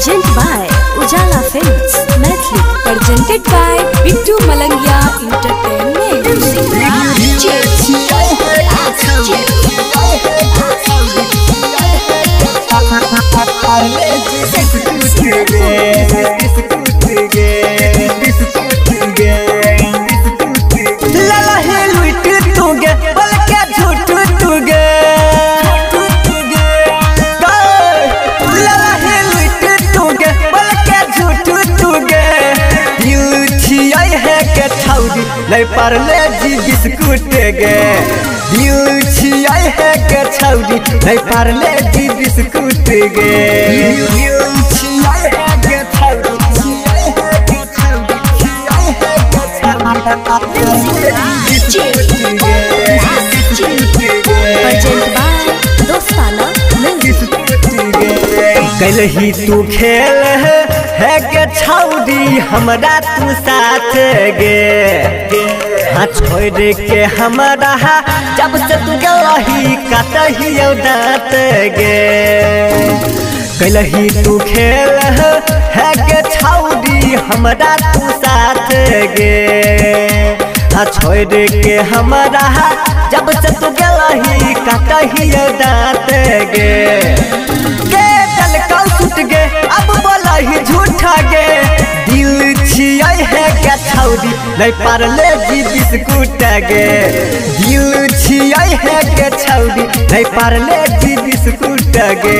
Present by Ujala Films, Maithili. Presented by Bittu Malangia Entertainment. नहीं पार्ले जी biscuit गे दिल छियाई है के छौरी नहीं पार्ले जी बिस्कुट गे दिल छियाई है के छौरी छियाई है के छौरी छियाई है के कलही तू खेल है के छौरी हमरा तू साथ गे हाँ छोड़ के हमारा जब से तू गलही कतही दाँत गे कलही तू खेल है के छौरी हमरा तू साथ गे हाँ छोड़ के हमारा जब से तू गलही कतही दाँत गे गे अब बोला ही झूठा गे दिल छियाई है क्या छौरी नहीं पार्ले जी बिस्कुट गे दिल छियाई है क्या छौरी नहीं पार्ले जी बिस्कुट गे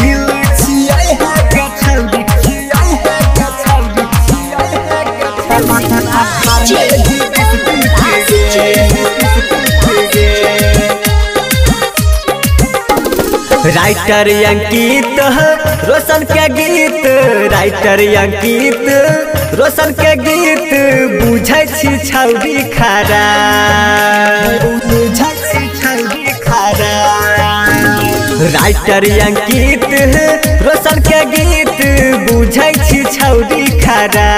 दिल छियाई है क्या छौरी छियाई है क्या छौरी छियाई है क्या राइटर अंकित रोशन के गीत राइटर अंकित रोशन के गीत बुझै छी छौरी खारा बुझै छी छौरी खारा राइटर अंकित रोशन के गीत बुझै छी छौरी खारा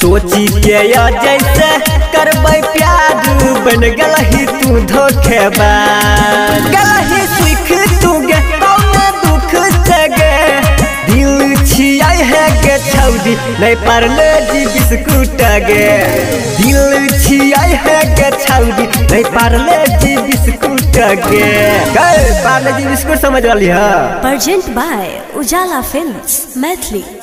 सोची के जैसे करबै प्यार बन गलही तू धोखेबाज गलही सीख तू गे कौने दुख से गे दिल छियाई है के छौरी नहीं पार्ले जी बिस्कुट गे दिल छियाई है के छौरी नहीं पार्ले जी बिस्कुट गे पार्ले जी बिस्कुट समझ वाली है। Present by Ujala Films, Maithili.